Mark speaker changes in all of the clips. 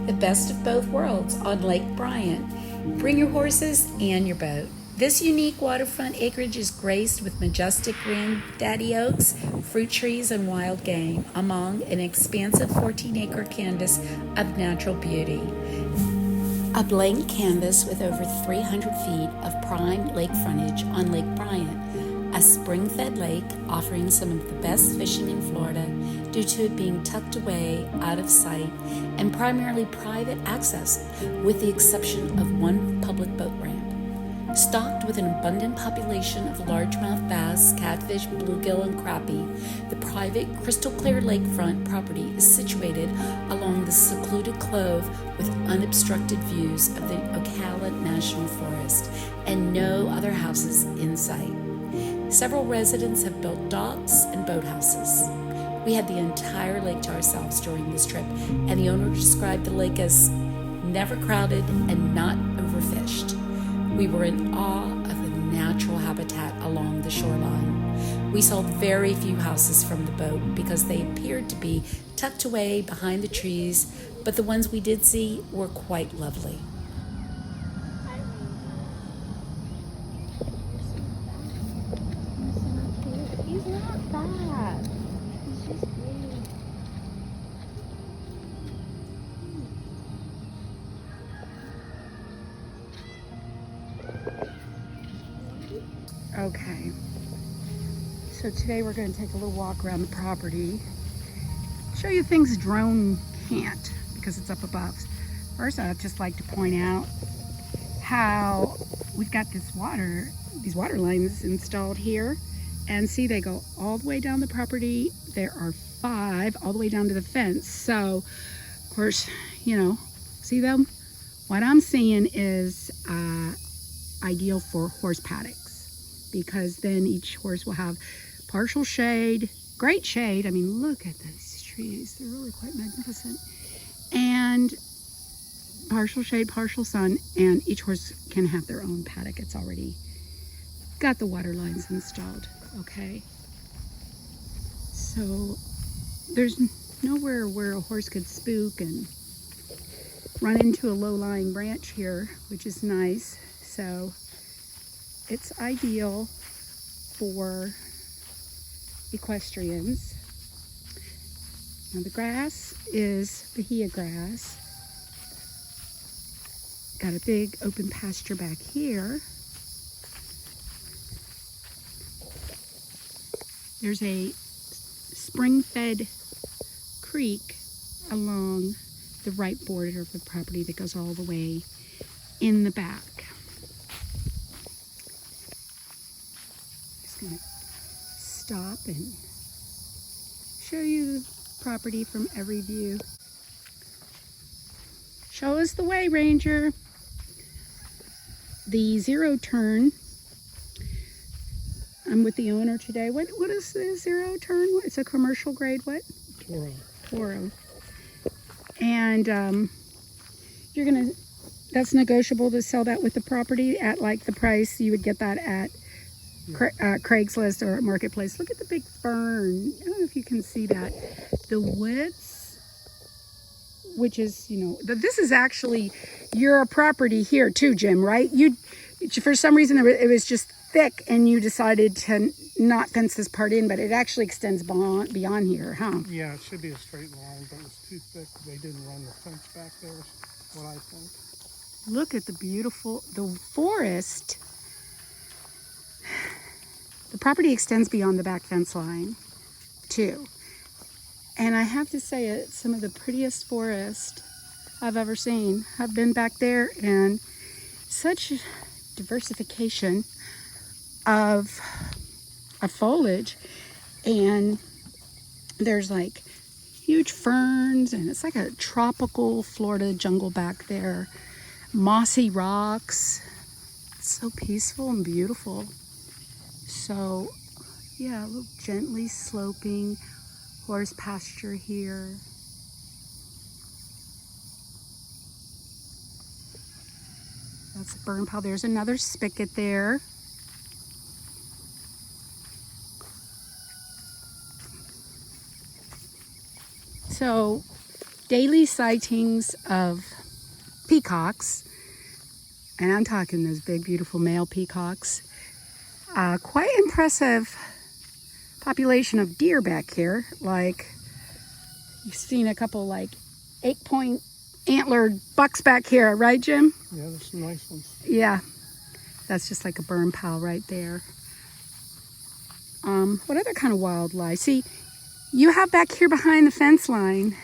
Speaker 1: the best of both worlds on Lake Bryant. Bring your horses and your boat. This unique waterfront acreage is graced with majestic granddaddy oaks, fruit trees, and wild game, among an expansive 14-acre canvas of natural beauty. A blank canvas with over 300 feet of prime lake frontage on Lake Bryant, a spring-fed lake offering some of the best fishing in Florida due to it being tucked away out of sight and primarily private access, with the exception of one public boat ramp. Stocked with an abundant population of largemouth bass, catfish, bluegill, and crappie, the private crystal-clear lakefront property is situated along the secluded clove with unobstructed views of the Ocala National Forest and no other houses in sight. Several residents have built docks and boathouses. We had the entire lake to ourselves during this trip, and the owner described the lake as never crowded and not overfished. We were in awe of the natural habitat along the shoreline. We saw very few houses from the boat because they appeared to be tucked away behind the trees, but the ones we did see were quite lovely.
Speaker 2: He's not bad. He's just really... Okay, so today we're going to take a little walk around the property, show you things a drone can't because it's up above. First, I'd just like to point out how we've got these water lines installed here, and see, they go all the way down the property. There are 5 all the way down to the fence. So, of course, see them? What I'm seeing is ideal for horse paddocks, because then each horse will have partial shade, great shade. I mean, look at these trees. They're really quite magnificent. And partial shade, partial sun, and each horse can have their own paddock. It's already got the water lines installed, okay? So there's nowhere where a horse could spook and run into a low-lying branch here, which is nice. So it's ideal for equestrians. Now the grass is Bahia grass. Got a big open pasture back here. There's a spring-fed creek along the right border of the property that goes all the way in the back. Just gonna stop and show you the property from every view. Show us the way, Ranger. The zero turn. I'm with the owner today. What is the zero turn? It's a commercial grade what? Toro. And that's negotiable to sell that with the property at like the price you would get that at Craigslist or Marketplace. Look at the big fern. I don't know if you can see that. The widths, which is, this is actually your property here too, Jim, right? For some reason, it was just thick and you decided to not fence this part in, but it actually extends beyond here, huh?
Speaker 3: Yeah, it should be a straight line, but it was too thick. They didn't run the fence back there, is what I think.
Speaker 2: Look at the forest. The property extends beyond the back fence line, too. And I have to say, it's some of the prettiest forest I've ever seen. I've been back there, and such diversification of foliage. And there's like huge ferns, and it's like a tropical Florida jungle back there. Mossy rocks. It's so peaceful and beautiful. So, yeah, a little gently sloping horse pasture here. That's a burn pile. There's another spigot there. So daily sightings of peacocks, and I'm talking those big, beautiful male peacocks. Quite impressive population of deer back here. Like, you've seen a couple like 8-point antlered bucks back here, right, Jim?
Speaker 3: Yeah, there's some nice ones.
Speaker 2: Yeah, that's just like a burn pile right there. What other kind of wildlife? See, you have back here behind the fence line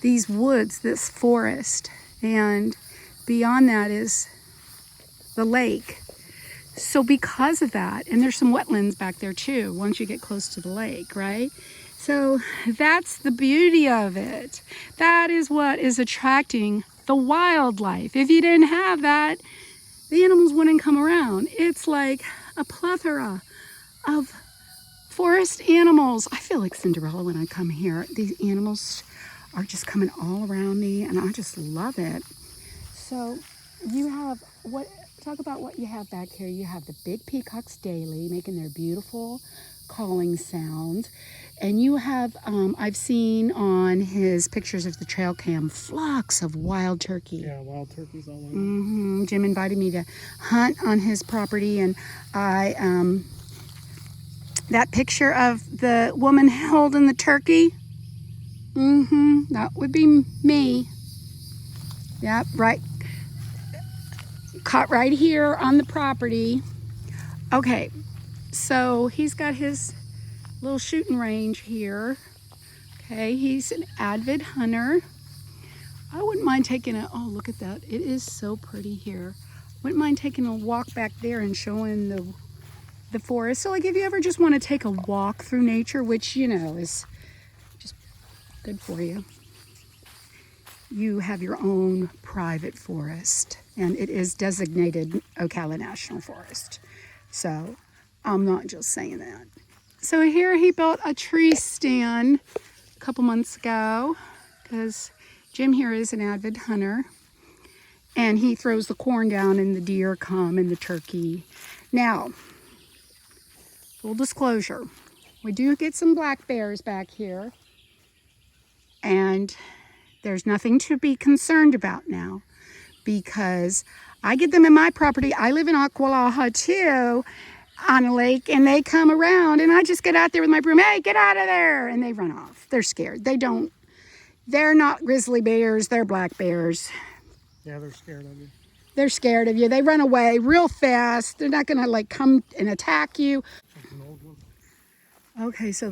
Speaker 2: these woods, this forest, and beyond that is the lake. So because of that, and there's some wetlands back there too once you get close to the lake, right? So that's the beauty of it. That is what is attracting the wildlife. If you didn't have that, the animals wouldn't come around. It's like a plethora of forest animals. I feel like Cinderella when I come here. These animals are just coming all around me, and I just love it. So you have talk about what you have back here. You have the big peacocks daily making their beautiful calling sound. And you have, I've seen on his pictures of the trail cam, flocks of wild turkey.
Speaker 3: Yeah, wild turkeys all over.
Speaker 2: Jim invited me to hunt on his property, and that picture of the woman holding the turkey, that would be me. Yep, right. Caught right here on the property. Okay, so he's got his little shooting range here. Okay, he's an avid hunter. I wouldn't mind taking oh, look at that. It is so pretty here. Wouldn't mind taking a walk back there and showing the forest. So like if you ever just want to take a walk through nature, which, you know, is just good for you, you have your own private forest, and it is designated Ocala National Forest. So I'm not just saying that. So here he built a tree stand a couple months ago because Jim here is an avid hunter, and he throws the corn down and the deer come and the turkey. Now, full disclosure, we do get some black bears back here, and there's nothing to be concerned about now because I get them in my property. I live in Ocala too, on a lake, and they come around, and I just get out there with my broom. Hey, get out of there! And they run off. They're scared. They're not grizzly bears. They're black bears.
Speaker 3: Yeah, they're scared of you.
Speaker 2: They're scared of you. They run away real fast. They're not gonna like come and attack you.
Speaker 3: Like an old one.
Speaker 2: Okay, so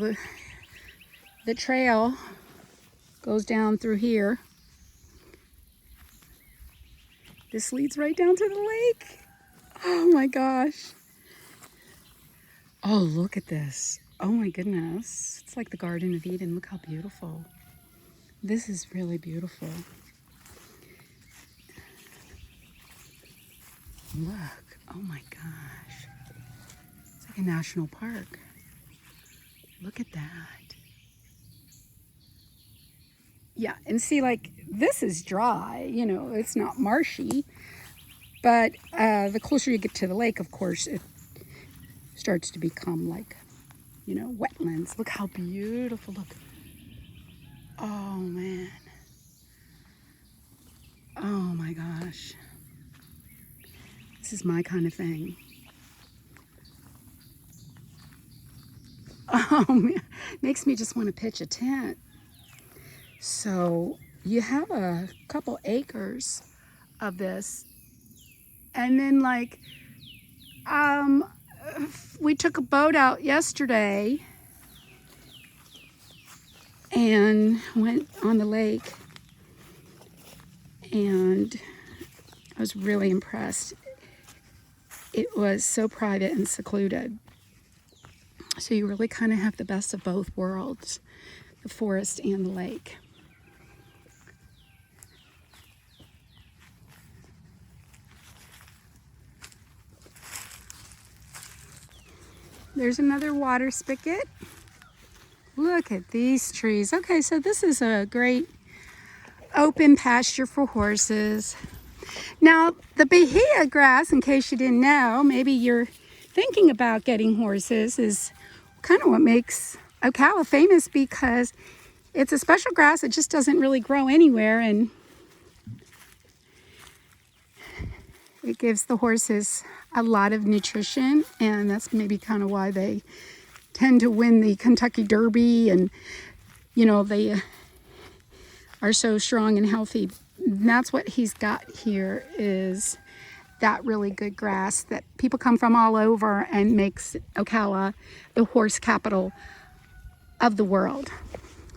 Speaker 2: the trail goes down through here. This leads right down to the lake. Oh my gosh. Oh, look at this. Oh my goodness. It's like the Garden of Eden. Look how beautiful. This is really beautiful. Look. Oh my gosh. It's like a national park. Look at that. Yeah, and see, like, this is dry. You know, it's not marshy. But the closer you get to the lake, of course, it starts to become like, you know, wetlands. Look how beautiful. Look. Oh, man. Oh, my gosh. This is my kind of thing. Oh, man. Makes me just want to pitch a tent. So you have a couple acres of this. And then, like, we took a boat out yesterday and went on the lake, and I was really impressed. It was so private and secluded. So you really kind of have the best of both worlds, the forest and the lake. There's another water spigot. Look at these trees. Okay, so this is a great open pasture for horses. Now, the bahia grass, in case you didn't know, maybe you're thinking about getting horses, is kind of what makes Ocala famous, because It's a special grass. It just doesn't really grow anywhere, and it gives the horses a lot of nutrition, and that's maybe kind of why they tend to win the Kentucky Derby, and you know, they are so strong and healthy. And that's what he's got here, is that really good grass that people come from all over and makes Ocala the horse capital of the world.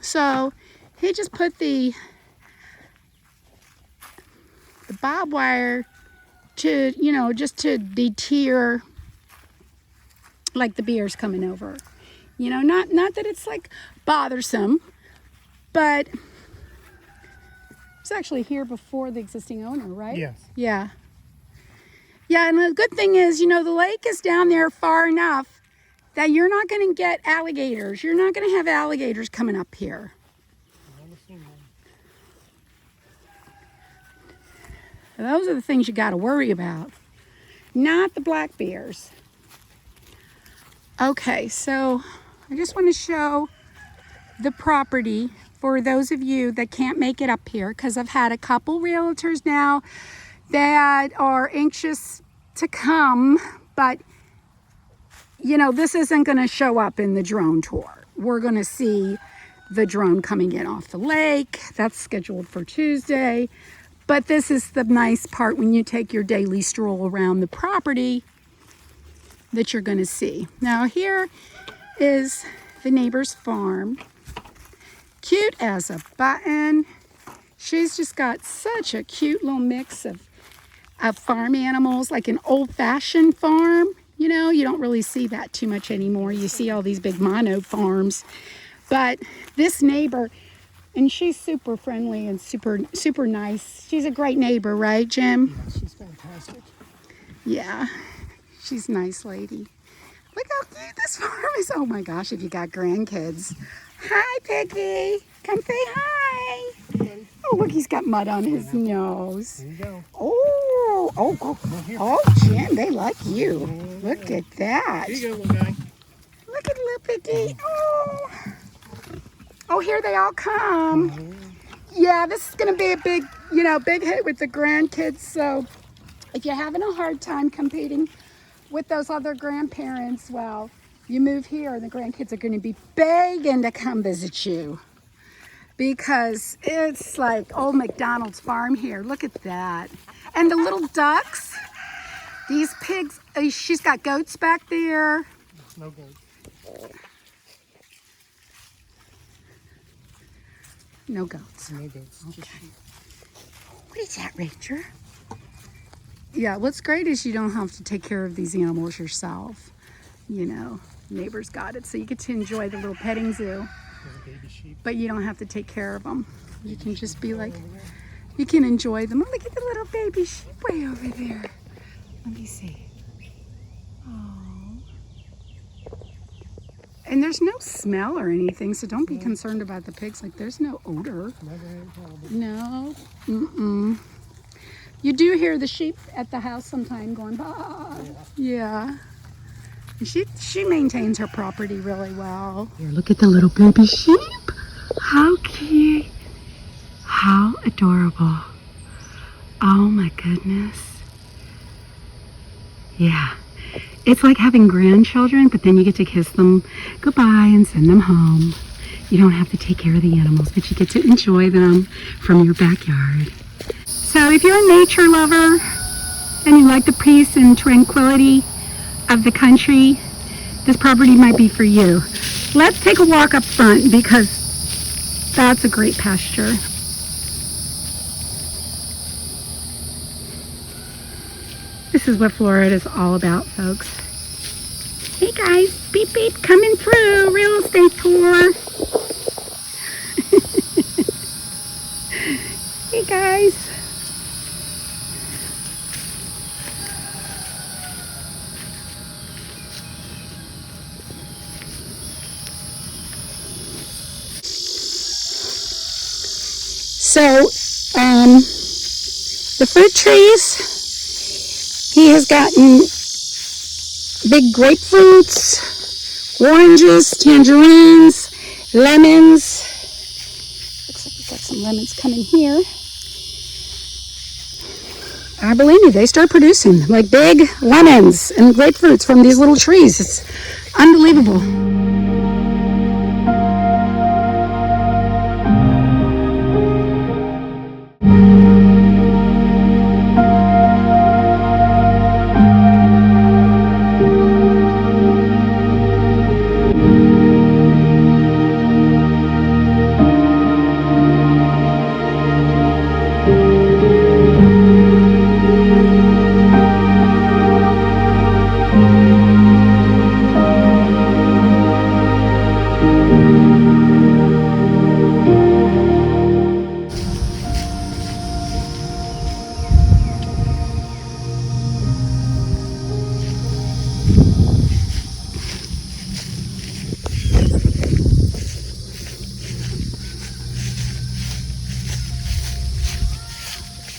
Speaker 2: So he just put the barbed wire to, you know, just to deter like the bears coming over. You know, not that it's like bothersome, but it's actually here before the existing owner, right?
Speaker 3: Yes.
Speaker 2: Yeah. Yeah, and the good thing is, you know, the lake is down there far enough that you're not going to get alligators. You're not going to have alligators coming up here. Those are the things you got to worry about, not the black bears. Okay, so I just want to show the property for those of you that can't make it up here, because I've had a couple realtors now that are anxious to come, but you know, this isn't going to show up in the drone tour. We're going to see the drone coming in off the lake. That's scheduled for Tuesday. But this is the nice part when you take your daily stroll around the property that you're going to see. Now here is the neighbor's farm. Cute as a button. She's just got such a cute little mix of farm animals, like an old-fashioned farm. You know, you don't really see that too much anymore. You see all these big mono farms. But this neighbor, and she's super friendly and super nice. She's a great neighbor, right, Jim?
Speaker 3: Yeah, she's fantastic.
Speaker 2: Yeah, she's a nice lady. Look how cute this farm is. Oh my gosh, if you got grandkids. Hi, Piggy. Come say hi.
Speaker 3: Hey,
Speaker 2: Oh, look, he's got mud on his nose.
Speaker 3: here you go.
Speaker 2: Oh, Jim, they like you. Look at that.
Speaker 3: Here you go, little guy.
Speaker 2: Look at little Piggy. Oh, here they all come. Yeah, this is going to be a big, you know, big hit with the grandkids. So if you're having a hard time competing with those other grandparents, well, you move here and the grandkids are going to be begging to come visit you, because it's like old McDonald's farm here. Look at that. And the little ducks, these pigs, she's got goats back there.
Speaker 3: No good.
Speaker 2: No goats.
Speaker 3: No goats.
Speaker 2: Okay.
Speaker 3: Just sheep.
Speaker 2: What is that, Ranger? Yeah, what's great is you don't have to take care of these animals yourself. You know, neighbors got it. So you get to enjoy the little petting zoo,
Speaker 3: There's a baby sheep.
Speaker 2: but you don't have to take care of them. You can just be like, you can enjoy them. Oh, look at the little baby sheep way over there. Let me see. Oh. And there's no smell or anything, so don't be concerned about the pigs. Like, there's no odor.
Speaker 3: Never had a problem.
Speaker 2: No. Mm-mm. You do hear the sheep at the house sometime going, bah. Yeah. She maintains her property really well. Here, look at the little baby sheep. How cute. How adorable. Oh my goodness. Yeah. It's like having grandchildren, but then you get to kiss them goodbye and send them home. You don't have to take care of the animals, but you get to enjoy them from your backyard. So if you're a nature lover and you like the peace and tranquility of the country, this property might be for you. Let's take a walk up front, because that's a great pasture. This is what Florida is all about, folks. Hey guys, beep beep, coming through, real estate tour. Hey guys. So, the fruit trees, he has gotten big grapefruits, oranges, tangerines, lemons, lemons come in here. I believe me, they start producing like big lemons and grapefruits from these little trees. It's unbelievable.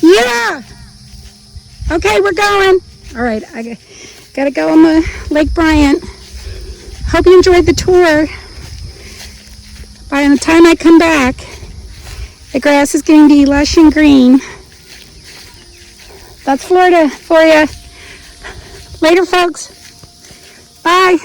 Speaker 2: Yeah! Okay, we're going. All right, I gotta go on the Lake Bryant. Hope you enjoyed the tour. By the time I come back, the grass is going to be lush and green. That's Florida for you. Later, folks. Bye.